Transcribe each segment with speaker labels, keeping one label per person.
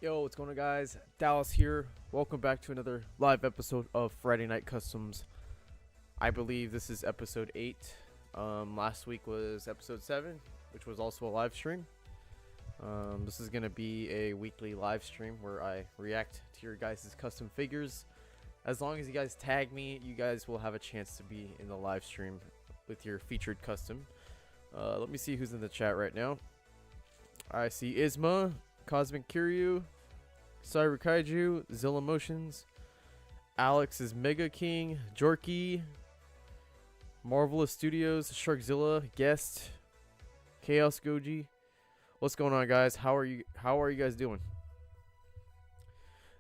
Speaker 1: Yo, what's going on, guys? Dallas here. Welcome back to another live episode of Friday Night Customs. I believe this is episode 8. Last week was episode 7, which was also a live stream. This is going to be a weekly live stream where I react to your guys' custom figures. As long as you guys tag me, you guys will have a chance to be in the live stream with your featured custom. Let me see who's in the chat right now. I see Isma, Cosmic Kiryu, Cyber Kaiju, Zilla Motions, Alex is Mega King, Jorky, Marvelous Studios, Sharkzilla, Guest, Chaos Goji. What's going on, guys? How are you guys doing?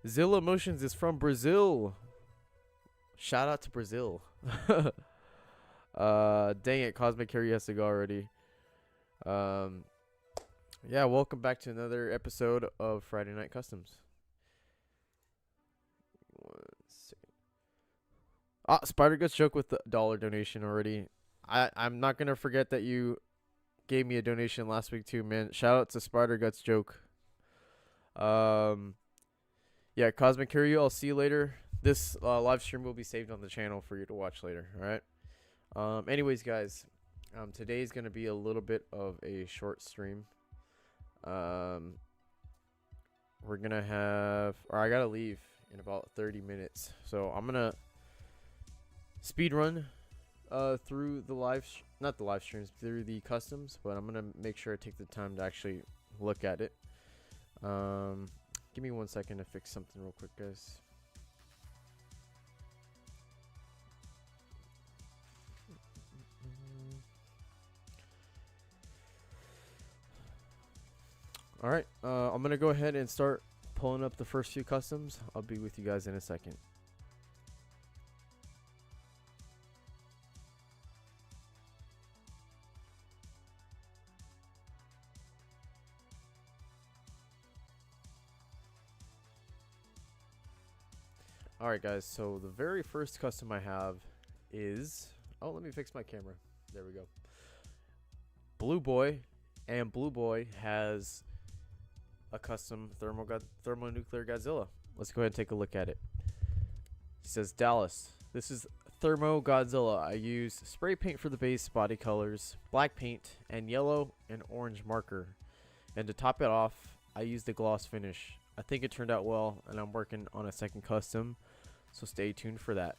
Speaker 1: Zilla Motions is from Brazil. Shout out to Brazil. Dang it, Cosmic Kiryu has to go already. Yeah, welcome back to another episode of Friday Night Customs. 1 second. Spider Guts joke with the $1 donation already. I'm not gonna forget that you gave me a donation last week too, man. Shout out to Spider Guts joke. Yeah, Cosmic Kiryu, I'll see you later. This live stream will be saved on the channel for you to watch later. All right. Anyways, guys, today's gonna be a little bit of a short stream. We're gonna have, or I gotta leave in about 30 minutes, so I'm gonna speed run through the not the live streams, through the customs, but I'm gonna make sure I take the time to actually look at it. Give me 1 second to fix something real quick, guys. Alright, I'm gonna go ahead and start pulling up the first few customs. I'll be with you guys in a second. Alright, guys, so the very first custom I have is, oh, let me fix my camera. There we go. Blue Boy, and Blue Boy has a custom Thermonuclear Godzilla. Let's go ahead and take a look at it. He says, Dallas, this is Thermo Godzilla. I use spray paint for the base body colors, black paint, and yellow and orange marker. And to top it off, I used the gloss finish. I think it turned out well, and I'm working on a second custom, so stay tuned for that.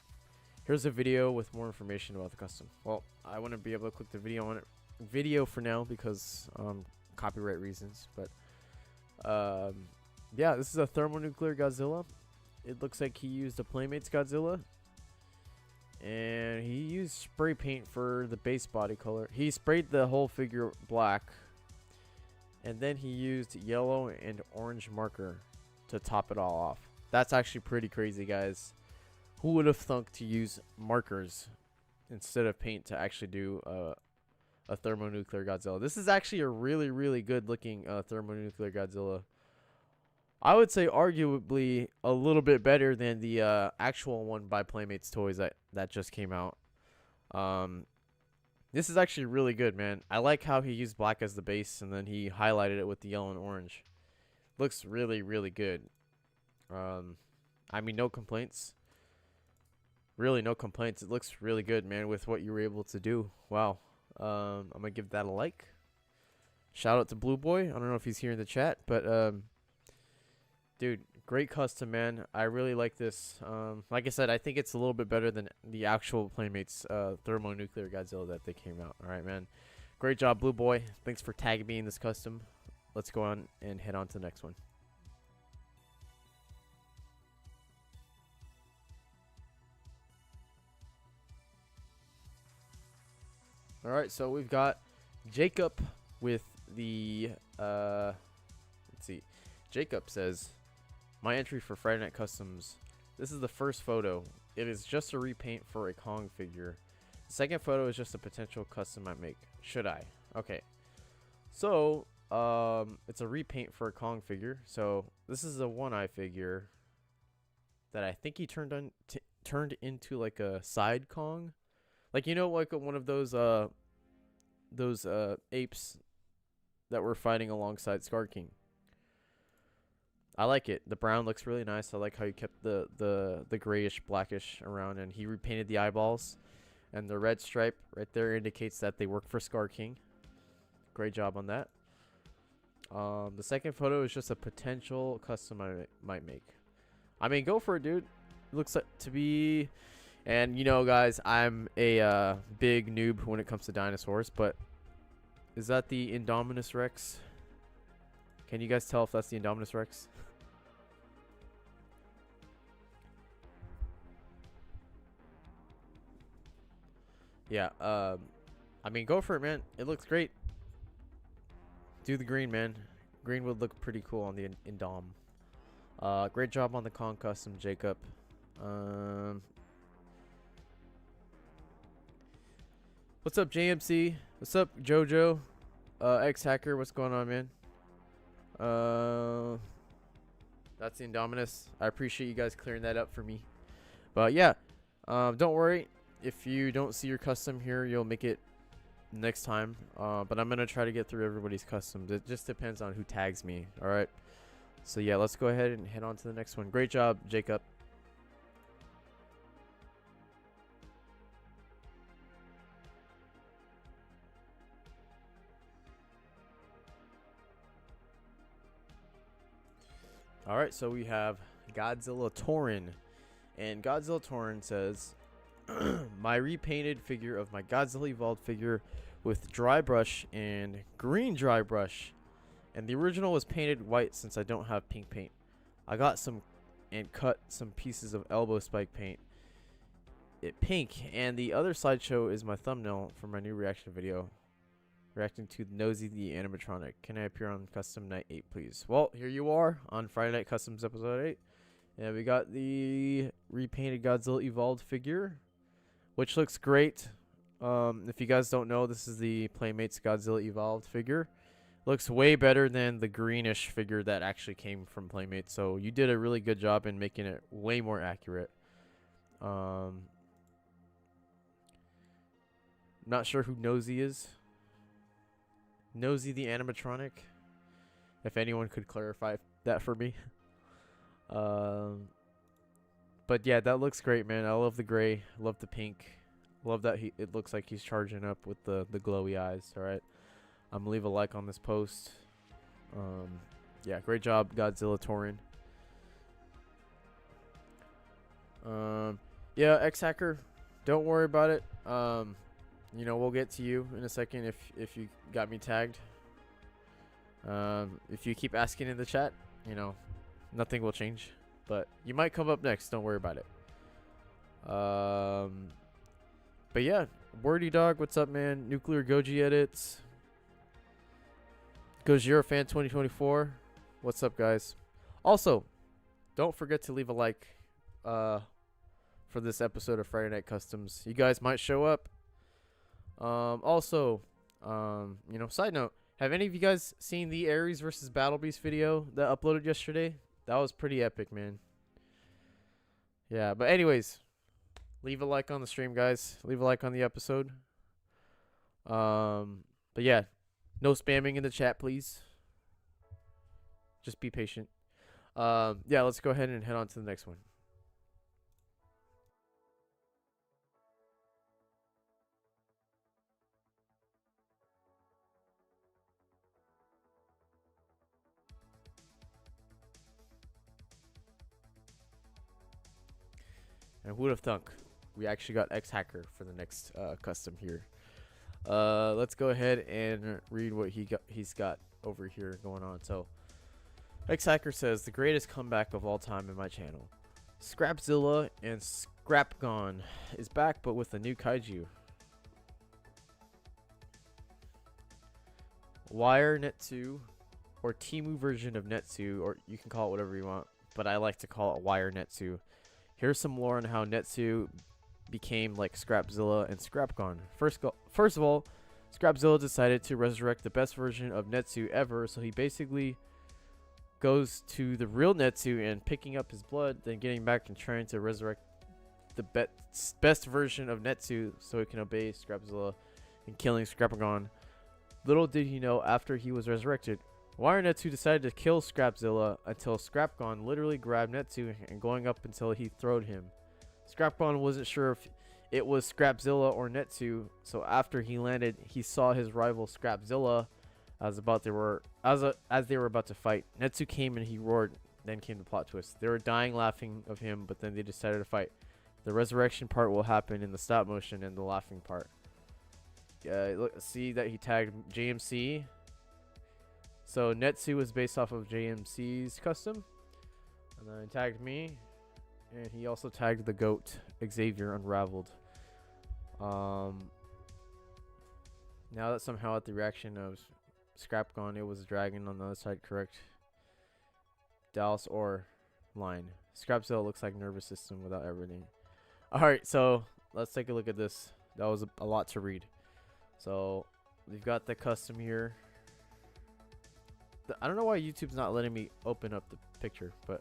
Speaker 1: Here's a video with more information about the custom. Well, I wouldn't be able to click the video for now because copyright reasons, but yeah, this is a Thermonuclear Godzilla. It looks like he used a Playmates Godzilla, and he used spray paint for the base body color. He sprayed the whole figure black, and then he used yellow and orange marker to top it all off. That's actually pretty crazy, guys. Who would have thunk to use markers instead of paint to actually do a Thermonuclear Godzilla? This is actually a really good looking Thermonuclear Godzilla. I would say arguably a little bit better than the actual one by Playmates Toys that just came out. This is actually really good, man. I like how he used black as the base and then he highlighted it with the yellow and orange. Looks really good. I mean, no complaints. Really, no complaints. It looks really good, man, with what you were able to do. Wow. I'm gonna give that a like. Shout out to Blue Boy. I don't know if he's here in the chat, but dude, great custom, man. I really like this. Like I said, I think it's a little bit better than the actual Playmates Thermonuclear Godzilla that they came out. All right, man. Great job, Blue Boy. Thanks for tagging me in this custom. Let's go on and head on to the next one. All right, so we've got Jacob with the let's see. Jacob says, my entry for Friday Night Customs. This is the first photo. It is just a repaint for a Kong figure. The second photo is just a potential custom I make. Should I? Okay. So, it's a repaint for a Kong figure. So, this is a one-eye figure that I think he turned into like a side Kong. Like, you know, like one of those apes that were fighting alongside Scar King. I like it. The brown looks really nice. I like how you kept the grayish blackish around, and he repainted the eyeballs, and the red stripe right there indicates that they work for Scar King. Great job on that. The second photo is just a potential custom I might make. I mean, go for it, dude. It looks like to be, and you know, guys, I'm a big noob when it comes to dinosaurs, but is that the Indominus Rex? Can you guys tell if that's the Indominus Rex? Yeah, I mean, go for it, man. It looks great. Do the green, man. Green would look pretty cool on the Indom. Great job on the Kong custom, Jacob. What's up, JMC? What's up, Jojo? X-Hacker, what's going on, man? That's the Indominus. I appreciate you guys clearing that up for me. But yeah, don't worry. If you don't see your custom here, you'll make it next time. But I'm gonna try to get through everybody's customs. It just depends on who tags me. All right. So yeah, let's go ahead and head on to the next one. Great job, Jacob. All right, so we have Godzilla Tauren, and Godzilla Tauren says, my repainted figure of my Godzilla Evolved figure with dry brush and green dry brush, and the original was painted white since I don't have pink paint. I got some and cut some pieces of elbow spike paint it pink, and the other slideshow is my thumbnail for my new reaction video reacting to Nosy the animatronic. Can I appear on Custom Night 8, please? Well, here you are on Friday Night Customs episode 8. And we got the repainted Godzilla Evolved figure, which looks great. If you guys don't know, this is the Playmates Godzilla Evolved figure. Looks way better than the greenish figure that actually came from Playmates. So you did a really good job in making it way more accurate. Not sure who Nosy is. Nosy the animatronic. If anyone could clarify that for me. But yeah, that looks great, man. I love the gray. Love the pink. Love that it looks like he's charging up with the glowy eyes. All right. I'm gonna leave a like on this post. Yeah, great job, Godzilla Tauren. Yeah, X-Hacker, don't worry about it. You know, we'll get to you in a second if you got me tagged. If you keep asking in the chat, you know, nothing will change. But you might come up next. Don't worry about it. But yeah, Wordy Dog, what's up, man? Nuclear Goji edits. Gojira Fan 2024, what's up, guys? Also, don't forget to leave a like for this episode of Friday Night Customs. You guys might show up. Also, you know, side note, have any of you guys seen the Ares versus Battle Beast video that uploaded yesterday? That was pretty epic, man. Yeah, but anyways, leave a like on the stream, guys. Leave a like on the episode. But yeah, no spamming in the chat, please. Just be patient. Yeah, let's go ahead and head on to the next one. And who would have thunk? We actually got X-Hacker for the next custom here. Let's go ahead and read what he's got over here going on. So, X-Hacker says, the greatest comeback of all time in my channel. Scrapzilla and Scrapagon is back, but with a new kaiju. Wire Netsu, or Timu version of Netsu, or you can call it whatever you want, but I like to call it Wire Netsu. Here's some lore on how Netsu became like Scrapzilla and Scrapagon. First of all, Scrapzilla decided to resurrect the best version of Netsu ever, so he basically goes to the real Netsu and picking up his blood, then getting back and trying to resurrect the best version of Netsu so he can obey Scrapzilla and killing Scrapagon. Little did he know, after he was resurrected, Wire Netsu decided to kill Scrapzilla until Scrapagon literally grabbed Netsu and going up until he throwed him. Scrapagon wasn't sure if it was Scrapzilla or Netsu, so after he landed, he saw his rival Scrapzilla as they were about to fight. Netsu came and he roared. Then came the plot twist. They were dying laughing of him, but then they decided to fight. The resurrection part will happen in the stop motion and the laughing part. Look, see that he tagged JMC. So Netsu was based off of JMC's custom, and then he tagged me, and he also tagged the goat Xavier Unraveled. Now that somehow at the reaction of Scrapgon, it was a dragon on the other side, correct? Dallas or line. Scrapzilla looks like nervous system without everything. Alright, so let's take a look at this. That was a lot to read. So we've got the custom here. I don't know why YouTube's not letting me open up the picture, but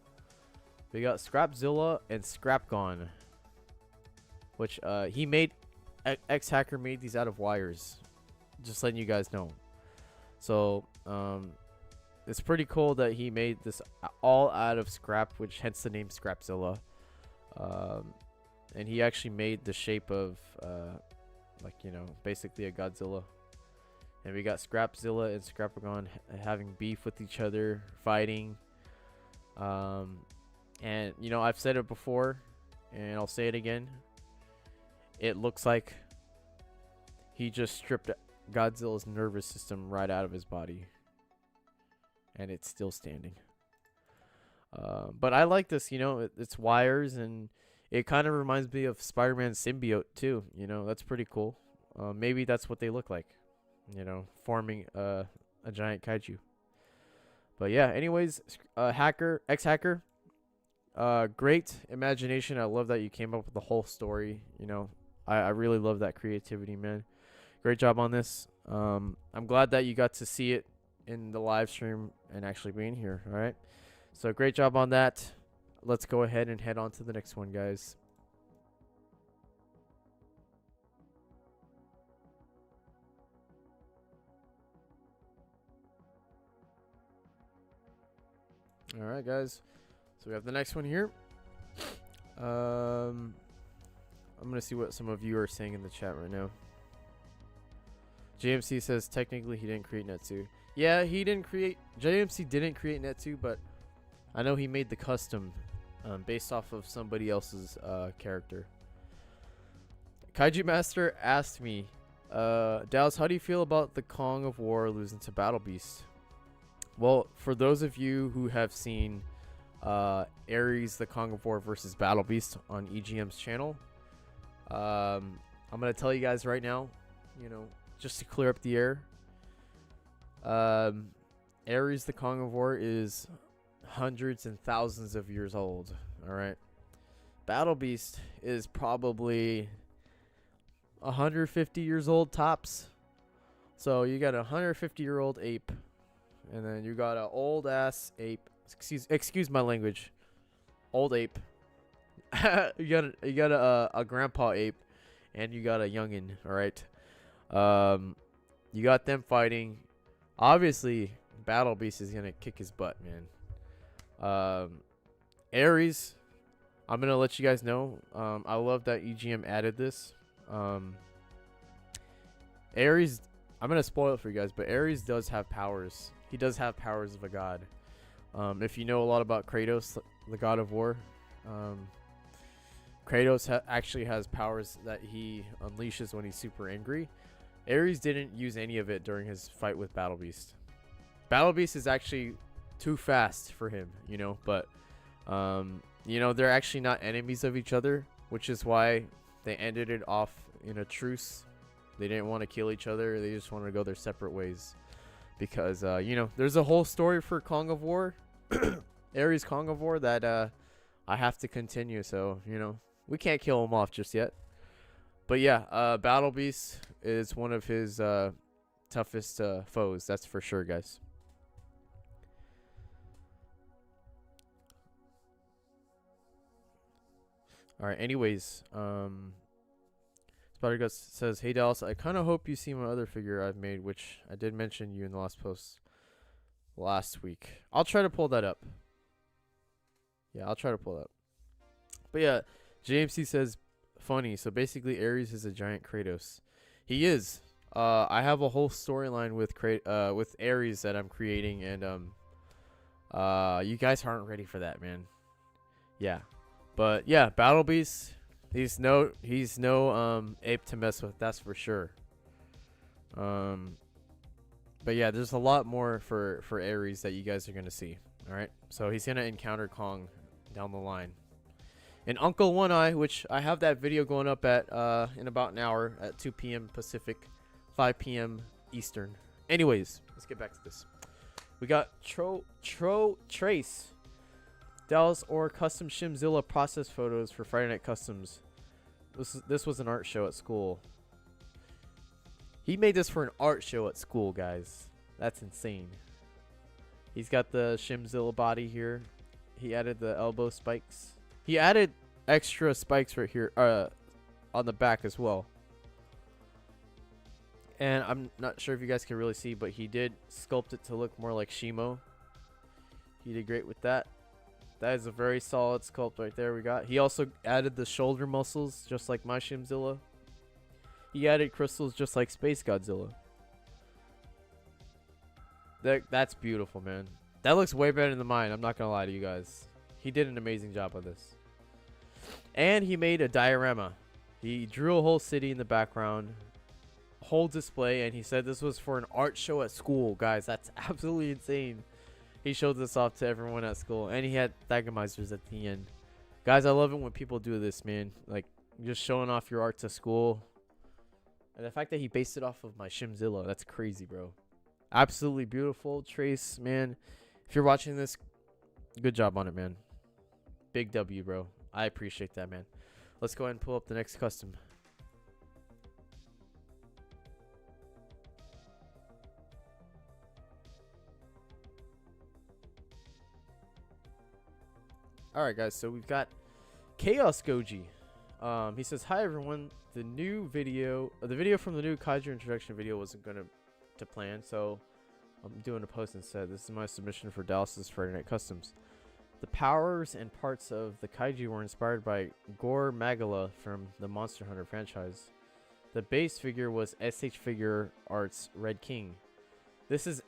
Speaker 1: we got Scrapzilla and Scrapagon, which he made. X-Hacker made these out of wires. Just letting you guys know. So it's pretty cool that he made this all out of scrap, which hence the name Scrapzilla. And he actually made the shape of like, you know, basically a Godzilla. And we got Scrapzilla and Scrapagon having beef with each other, fighting. And, you know, I've said it before, and I'll say it again. It looks like he just stripped Godzilla's nervous system right out of his body. And it's still standing. But I like this, you know, it's wires, and it kind of reminds me of Spider-Man symbiote, too. You know, that's pretty cool. Maybe that's what they look like. You know, forming a giant kaiju. But yeah, anyways, X-Hacker, great imagination. I love that you came up with the whole story. You know, I really love that creativity, man. Great job on this. I'm glad that you got to see it in the live stream and actually being here. All right, so great job on that. Let's go ahead and head on to the next one, guys. All right, guys. So we have the next one here. I'm gonna see what some of you are saying in the chat right now. JMC says technically he didn't create Netsu. Yeah, he didn't create. JMC didn't create Netsu, but I know he made the custom based off of somebody else's character. Kaiju Master asked me, Dallas, how do you feel about the Kong of War losing to Battle Beast? Well, for those of you who have seen Ares, the Kong of War versus Battle Beast on EGM's channel, I'm going to tell you guys right now, you know, just to clear up the air, Ares, the Kong of War is hundreds and thousands of years old, alright? Battle Beast is probably 150 years old tops. So you got a 150-year-old ape, and then you got an old-ass ape. Excuse my language. Old ape. you got a grandpa ape, and you got a youngin, alright? You got them fighting. Obviously, Battle Beast is gonna kick his butt, man. Ares, I'm gonna let you guys know. I love that EGM added this. Ares, I'm gonna spoil it for you guys, but Ares does have powers. He does have powers of a god. If you know a lot about Kratos, the god of war, Kratos actually has powers that he unleashes when he's super angry. Ares didn't use any of it during his fight with Battle Beast. Battle Beast is actually too fast for him, you know, but you know, they're actually not enemies of each other, which is why they ended it off in a truce. They didn't want to kill each other. They just wanted to go their separate ways. Because, you know, there's a whole story for Kong of War, Ares Kong of War, that I have to continue. So, you know, we can't kill him off just yet. But yeah, Battle Beast is one of his toughest foes. That's for sure, guys. Alright, anyways, Spider-Guts says, hey Dallas, I kind of hope you see my other figure I've made, which I did mention you in the last post. last week. I'll try to pull that up. Yeah, I'll try to pull that up. But yeah, JMC says funny. So basically, Ares is a giant Kratos. He is. I have a whole storyline with Ares that I'm creating, and you guys aren't ready for that, man. Yeah, but yeah, Battle Beast. He's no ape to mess with. That's for sure. But yeah, there's a lot more for Ares that you guys are gonna see. All right, so he's gonna encounter Kong down the line. And Uncle One Eye, which I have that video going up at in about an hour at 2 p.m. Pacific, 5 p.m. Eastern. Anyways, let's get back to this. We got Trace, Dallas or Custom Shimzilla process photos for Friday Night Customs. This was an art show at school. He made this for an art show at school, guys. That's insane. He's got the Shimzilla body here. He added the elbow spikes. He added extra spikes right here on the back as well. And I'm not sure if you guys can really see, but he did sculpt it to look more like Shimo. He did great with that. That is a very solid sculpt right there we got. He also added the shoulder muscles just like my Shimzilla. He added crystals just like Space Godzilla. That's beautiful, man. That looks way better than mine. I'm not going to lie to you guys. He did an amazing job on this. And he made a diorama. He drew a whole city in the background. Whole display. And he said this was for an art show at school. Guys, that's absolutely insane. He showed this off to everyone at school. And he had thagamizers at the end. Guys, I love it when people do this, man. Like, just showing off your art to school. And the fact that he based it off of my Shimzilla. That's crazy, bro. Absolutely beautiful. Trace, man. If you're watching this, good job on it, man. Big W, bro. I appreciate that, man. Let's go ahead and pull up the next custom. Alright, guys. So we've got Chaos Goji. He says, hi, everyone. The video from the new Kaiju introduction video wasn't going to plan, so I'm doing a post instead. This is my submission for Dallas's Friday Night Customs. The powers and parts of the kaiju were inspired by Gore Magala from the Monster Hunter franchise. The base figure was SH Figure Arts Red King. This is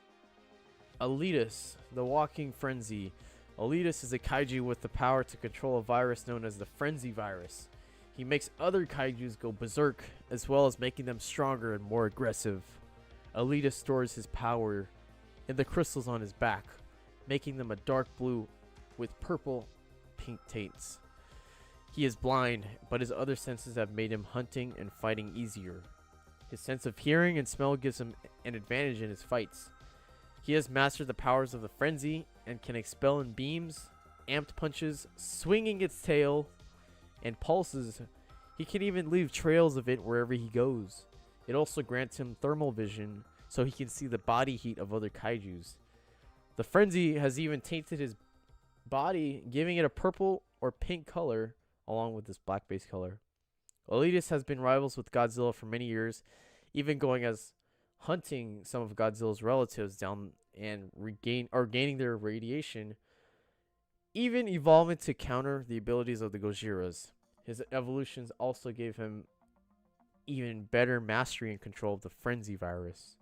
Speaker 1: Elitus, the Walking Frenzy. Elitus is a kaiju with the power to control a virus known as the Frenzy Virus. He makes other kaijus go berserk, as well as making them stronger and more aggressive. Elitus stores his power in the crystals on his back, making them a dark blue with purple pink taints. He is blind, but his other senses have made him hunting and fighting easier. His sense of hearing and smell gives him an advantage in his fights. He has mastered the powers of the frenzy and can expel in beams, amped punches, swinging its tail, and pulses. He can even leave trails of it wherever he goes. It also grants him thermal vision, so he can see the body heat of other kaijus. The frenzy has even tainted his body, giving it a purple or pink color, along with this black base color. Elitus has been rivals with Godzilla for many years, even going as hunting some of Godzilla's relatives down and gaining their radiation, even evolving to counter the abilities of the Gojiras. His evolutions also gave him even better mastery and control of the Frenzy Virus.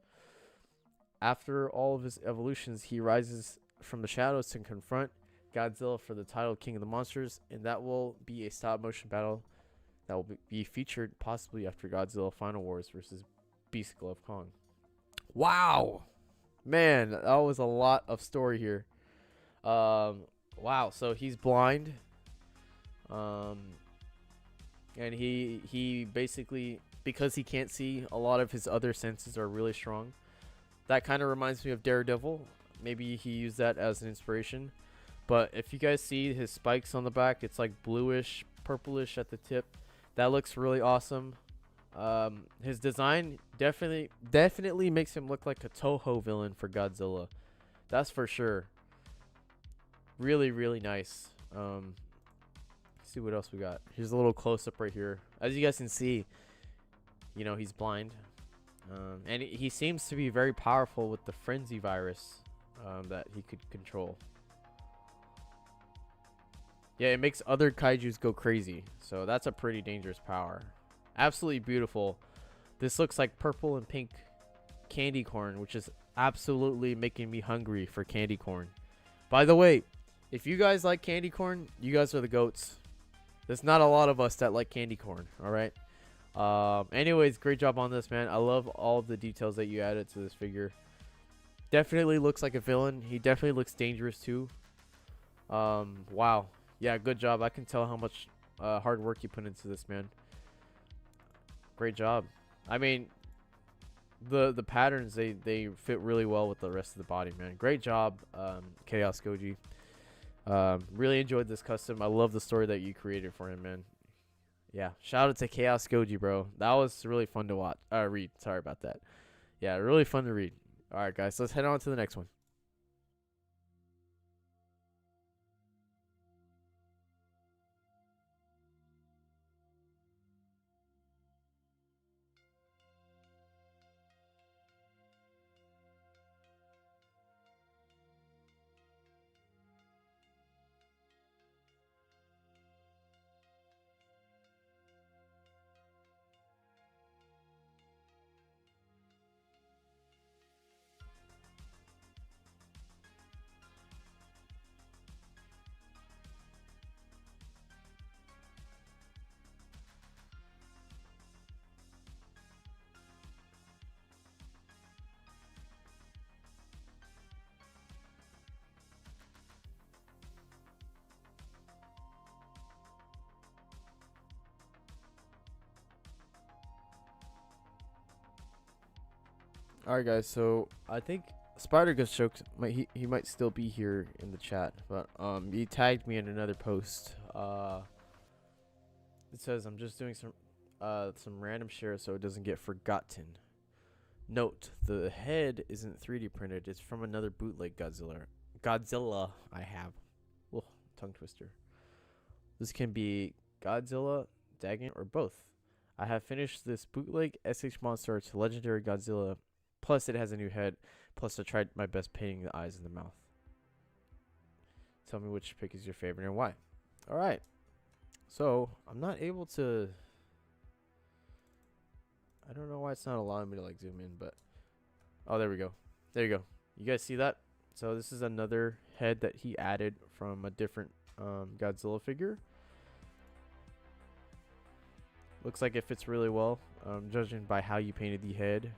Speaker 1: After all of his evolutions, he rises from the shadows to confront Godzilla for the title King of the Monsters, and that will be a stop-motion battle that will be featured possibly after Godzilla Final Wars versus Beast Glove Kong. Wow! Man, that was a lot of story here. Wow, so he's blind. And he basically, because he can't see, a lot of his other senses are really strong. That kind of reminds me of Daredevil. Maybe he used that as an inspiration. But if you guys see his spikes on the back, it's like bluish, purplish at the tip. That looks really awesome. His design definitely makes him look like a Toho villain for Godzilla. That's for sure. Really, really nice. Let's see what else we got. Here's a little close-up right here. As you guys can see, you know, he's blind. And he seems to be very powerful with the Frenzy Virus. that he could control. Yeah, it makes other kaijus go crazy. So that's a pretty dangerous power. Absolutely beautiful. This looks like purple and pink candy corn, which is absolutely making me hungry for candy corn. By the way, if you guys like candy corn, you guys are the goats. There's not a lot of us that like candy corn, alright? Anyways, great job on this, man. I love all of the details that you added to this figure. Definitely looks like a villain. He definitely looks dangerous too. Wow. Yeah, good job. I can tell how much hard work you put into this, man. Great job. I mean, the patterns, they fit really well with the rest of the body, man. Great job, Chaos Goji. Really enjoyed this custom. I love the story that you created for him, man. Yeah, shout out to Chaos Goji, bro. That was really fun to watch. Read. Sorry about that. Yeah, really fun to read. All right, guys, let's head on to the next one. All right, guys. So I think Spider Ghost jokes he might still be here in the chat, but he tagged me in another post. It says I'm just doing some random share so it doesn't get forgotten. Note, the head isn't 3D printed. It's from another bootleg Godzilla I have. Oh, tongue twister. This can be Godzilla, Dagon, or both. I have finished this bootleg SH Monster to Legendary Godzilla. Plus, it has a new head. Plus, I tried my best painting the eyes and the mouth. Tell me which pick is your favorite and why. Alright. So, I'm not able to... I don't know why it's not allowing me to like zoom in, but... Oh, there we go. There you go. You guys see that? So, this is another head that he added from a different Godzilla figure. Looks like it fits really well, judging by how you painted the head.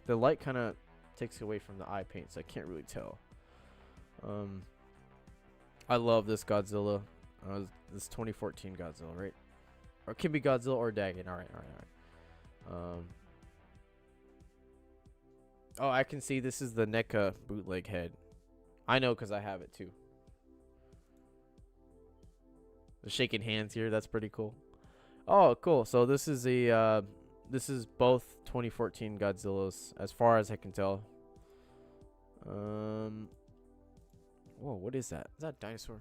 Speaker 1: The light kind of takes away from the eye paint, so I can't really tell. I love this Godzilla. This 2014 Godzilla, right? Or it can be Godzilla or Dagon. All right. Oh, I can see this is the NECA bootleg head. I know because I have it too. The shaking hands here. That's pretty cool. Oh, cool. So this is a this is both 2014 Godzillas, as far as I can tell. Whoa, what is that? Is that a dinosaur?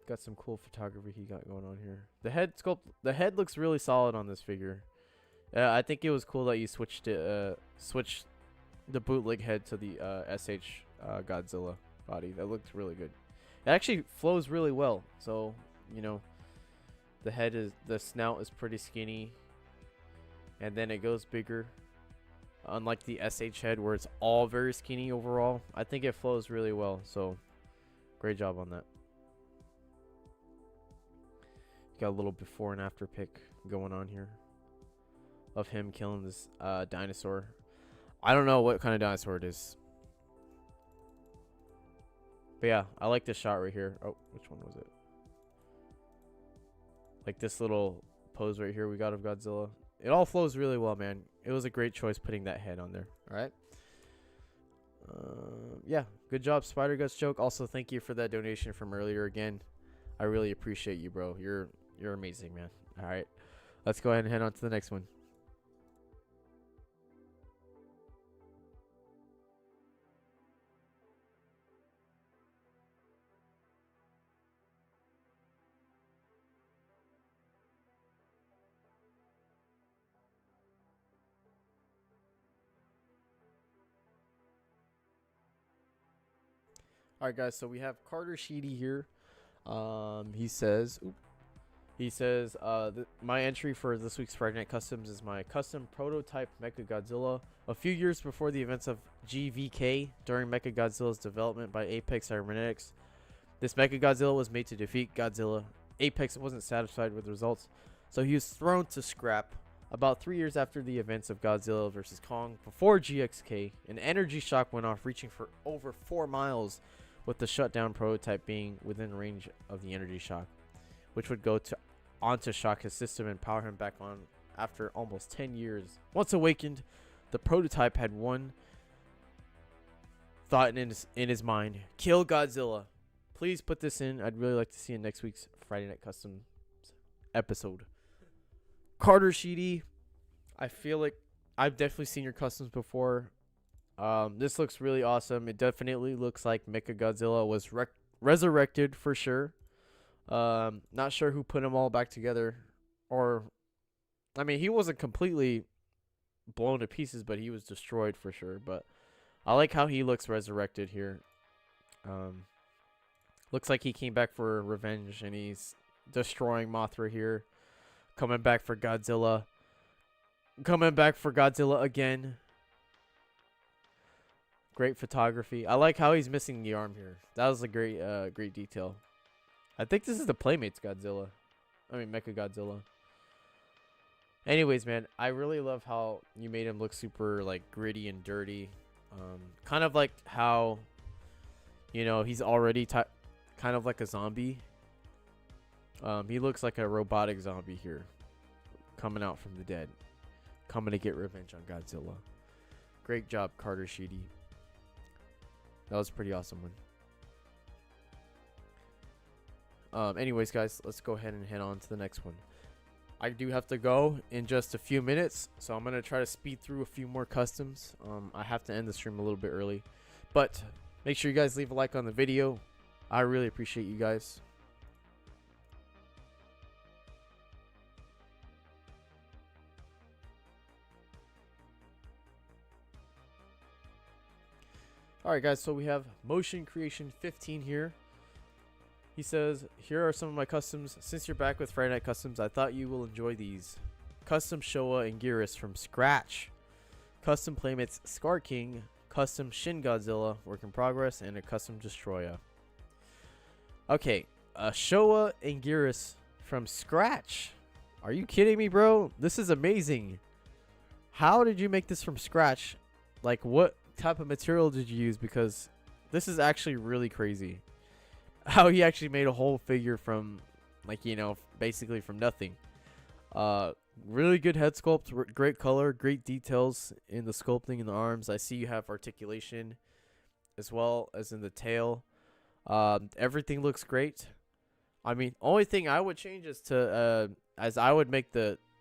Speaker 1: Got some cool photography he got going on here. The head sculpt, the head looks really solid on this figure. I think it was cool that you switched the bootleg head to the SH Godzilla body. That looked really good. It actually flows really well. So, you know, the snout is pretty skinny, and then it goes bigger. Unlike the SH head where it's all very skinny overall, I think it flows really well. So, great job on that. Got a little before and after pic going on here of him killing this dinosaur. I don't know what kind of dinosaur it is. But yeah, I like this shot right here. Oh, which one was it? Like this little pose right here we got of Godzilla. It all flows really well, man. It was a great choice putting that head on there. All right. Yeah, good job, Spider Guts Joke. Also, thank you for that donation from earlier again. I really appreciate you, bro. You're amazing, man. All right. Let's go ahead and head on to the next one. All right, guys. So we have Carter Sheedy here. He says, my entry for this week's Friday Night Customs is my custom prototype Mecha Godzilla. A few years before the events of GVK, during Mecha Godzilla's development by Apex Cybernetics, this Mecha Godzilla was made to defeat Godzilla. Apex wasn't satisfied with the results, so he was thrown to scrap. About 3 years after the events of Godzilla vs. Kong, before GXK, an energy shock went off, reaching for over 4 miles, with the shutdown prototype being within range of the energy shock, which would go on to shock his system and power him back on after almost 10 years. Once awakened, the prototype had one thought in his mind: kill Godzilla. Please put this in. I'd really like to see in next week's Friday Night Customs episode. Carter Sheedy, I feel like I've definitely seen your customs before. This looks really awesome. It definitely looks like Mecha Godzilla was resurrected for sure. Not sure who put them all back together, or I mean, he wasn't completely blown to pieces, but he was destroyed for sure. But I like how he looks resurrected here. Looks like he came back for revenge, and he's destroying Mothra here. Coming back for Godzilla. Coming back for Godzilla again. Great photography. I like how he's missing the arm here. That was a great detail. I think this is the Playmates Godzilla. I mean, Mecha Godzilla. Anyways, man, I really love how you made him look super, like, gritty and dirty. Kind of like how, you know, he's already kind of like a zombie. He looks like a robotic zombie here, coming out from the dead, coming to get revenge on Godzilla. Great job, Carter Sheedy. That was a pretty awesome one. Anyways, guys, let's go ahead and head on to the next one. I do have to go in just a few minutes, so I'm going to try to speed through a few more customs. I have to end the stream a little bit early, but make sure you guys leave a like on the video. I really appreciate you guys. Alright, guys, so we have Motion Creation 15 here. He says, here are some of my customs. Since you're back with Friday Night Customs, I thought you will enjoy these. Custom Showa and Gearus from scratch. Custom Playmates Scar King. Custom Shin Godzilla, work in progress, and a custom Destroyer. Okay, Showa and Gearus from scratch. Are you kidding me, bro? This is amazing. How did you make this from scratch? Like, what type of material did you use? Because this is actually really crazy. How he actually made a whole figure from, like, you know, basically from nothing. Really good head sculpt, great color, great details in the sculpting in the arms. I see you have articulation as well as in the tail. Everything looks great. I mean, only thing I would change is to as I would make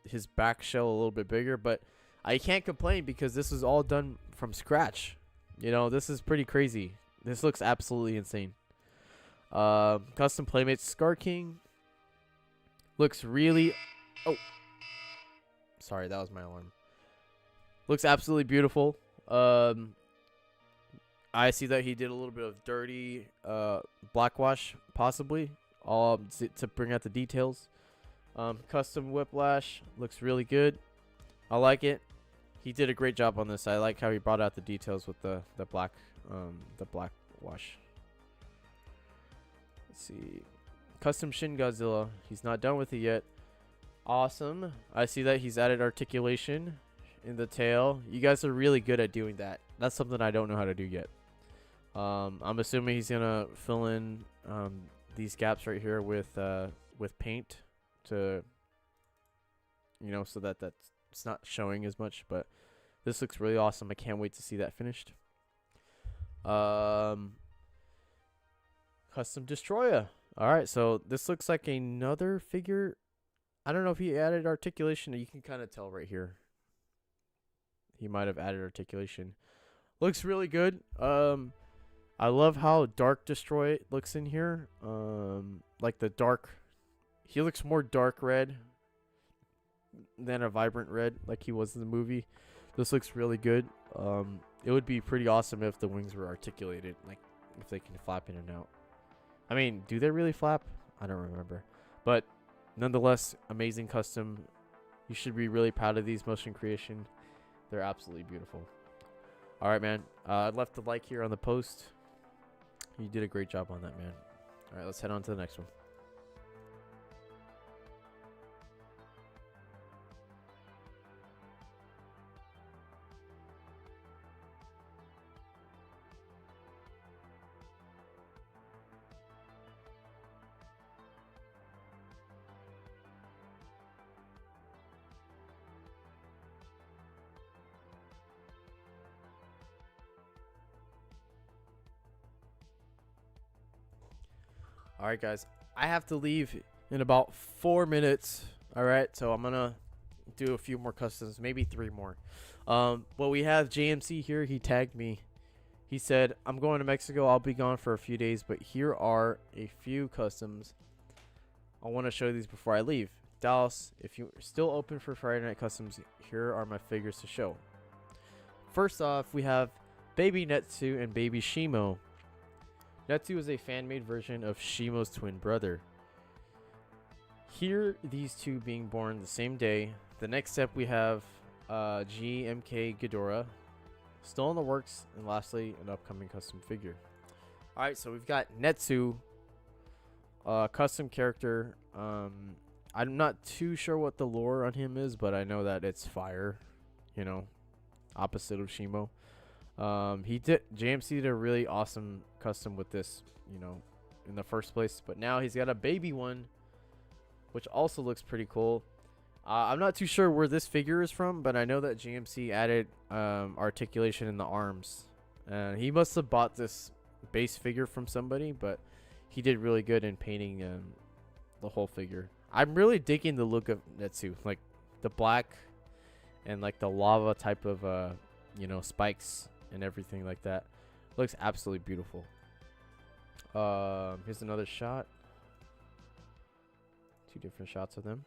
Speaker 1: his back shell a little bit bigger, but I can't complain because this is all done from scratch. You know, this is pretty crazy. This looks absolutely insane. Custom Playmates Scar King looks really... Oh, sorry, that was my alarm. Looks absolutely beautiful. I see that he did a little bit of dirty blackwash, possibly, to bring out the details. Custom Whiplash looks really good. I like it. He did a great job on this. I like how he brought out the details with the black wash. Let's see. Custom Shin Godzilla. He's not done with it yet. Awesome. I see that he's added articulation in the tail. You guys are really good at doing that. That's something I don't know how to do yet. I'm assuming he's gonna fill in these gaps right here with paint to, you know, so that it's not showing as much. But this looks really awesome. I can't wait to see that finished. Custom Destroyer. Alright, so this looks like another figure. I don't know if he added articulation. You can kind of tell right here. He might have added articulation. Looks really good. I love how dark Destroy looks in here. Like the dark. He looks more dark red than a vibrant red like he was in the movie. This looks really good. It would be pretty awesome if the wings were articulated, like if they can flap in and out. I mean, do they really flap? I don't remember. But nonetheless, amazing custom. You should be really proud of these motion creation. They're absolutely beautiful. All right, man. I left the like here on the post. You did a great job on that, man. All right, let's head on to the next one. All right, guys. I have to leave in about 4 minutes. All right, so I'm gonna do a few more customs, maybe 3 more. Well, we have JMC here. He tagged me. He said, "I'm going to Mexico. I'll be gone for a few days, but here are a few customs. I want to show these before I leave. Dallas, if you're still open for Friday Night Customs, here are my figures to show. First off, we have Baby Netsu and Baby Shimo. Netsu is a fan-made version of Shimo's twin brother. Here, these two being born the same day. The next step, we have GMK Ghidorah, still in the works, and lastly, an upcoming custom figure. All right, so we've got Netsu, custom character. I'm not too sure what the lore on him is, but I know that it's fire, you know, opposite of Shimo. JMC did a really awesome custom with this, you know, in the first place, but now he's got a baby one, which also looks pretty cool. I'm not too sure where this figure is from, but I know that GMC added articulation in the arms. He must have bought this base figure from somebody, but he did really good in painting the whole figure. I'm really digging the look of Netsu, like the black and like the lava type of you know, spikes and everything like that. Looks absolutely beautiful. Here's another shot. 2 different shots of them.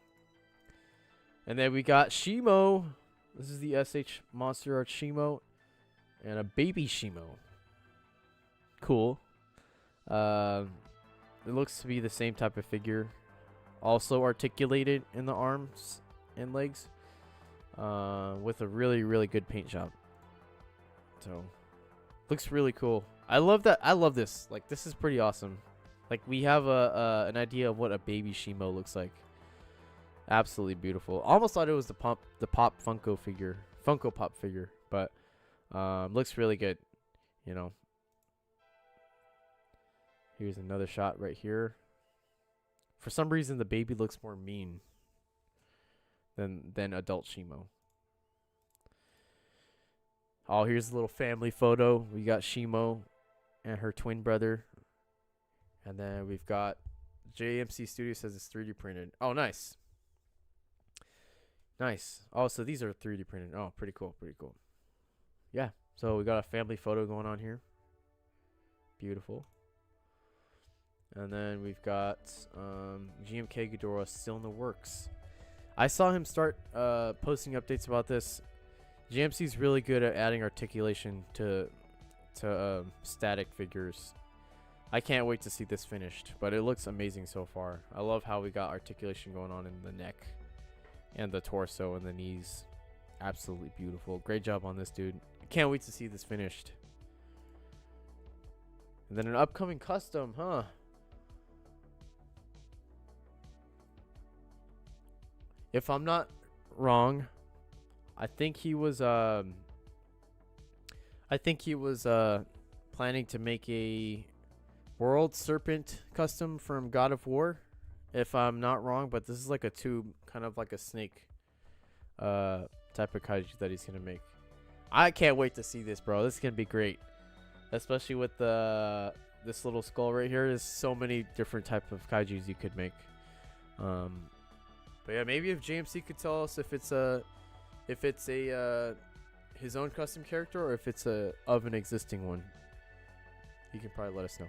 Speaker 1: And then we got Shimo. This is the SH Monster Art Shimo. And a baby Shimo. Cool. It looks to be the same type of figure. Also articulated in the arms and legs. With a really, really good paint job. So, looks really cool. I love that. I love this. Like, this is pretty awesome. Like, we have an idea of what a baby Shimo looks like. Absolutely beautiful. Almost thought it was the Pop Funko Pop figure, but looks really good. You know. Here's another shot right here. For some reason, the baby looks more mean than adult Shimo. Oh, here's a little family photo. We got Shimo and her twin brother. And then we've got JMC Studio says it's 3D printed. Oh, nice. Nice. Oh, so these are 3D printed. Oh, pretty cool. Pretty cool. Yeah. So we got a family photo going on here. Beautiful. And then we've got GMK Ghidorah still in the works. I saw him start posting updates about this. GMC's really good at adding articulation to static figures. I can't wait to see this finished, but it looks amazing so far. I love how we got articulation going on in the neck and the torso and the knees. Absolutely beautiful. Great job on this, dude. I can't wait to see this finished. And then an upcoming custom, huh? If I'm not wrong, I think he was planning to make a World Serpent custom from God of War, if I'm not wrong, but this is like a tube, kind of like a snake type of kaiju that he's gonna make. I can't wait to see this, bro. This is gonna be great, especially with this little skull right here. There's so many different type of kaijus you could make. But yeah, maybe if JMC could tell us if it's a his own custom character or if it's of an existing one, he can probably let us know.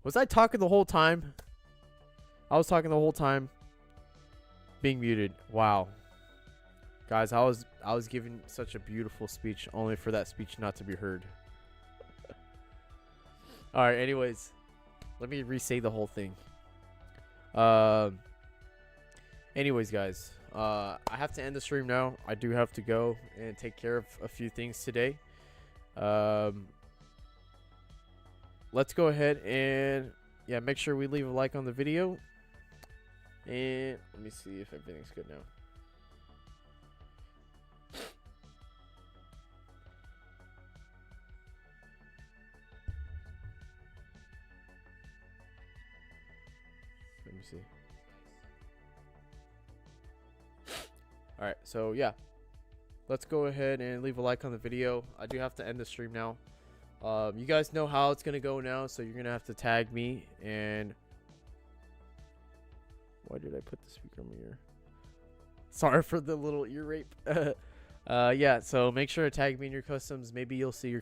Speaker 1: Was I talking the whole time? I was talking the whole time. Being muted. Wow. Guys, I was giving such a beautiful speech only for that speech not to be heard. Alright, anyways. Let me re-say the whole thing. Anyways, guys. I have to end the stream now. I do have to go and take care of a few things today. Let's go ahead and make sure we leave a like on the video. And let me see if everything's good now. Let me see. Alright, so yeah. Let's go ahead and leave a like on the video. I do have to end the stream now. You guys know how it's gonna go now, so you're gonna have to tag me. And why did I put the speaker in my ear? Sorry for the little ear rape. Yeah, so make sure to tag me in your customs. Maybe you'll see your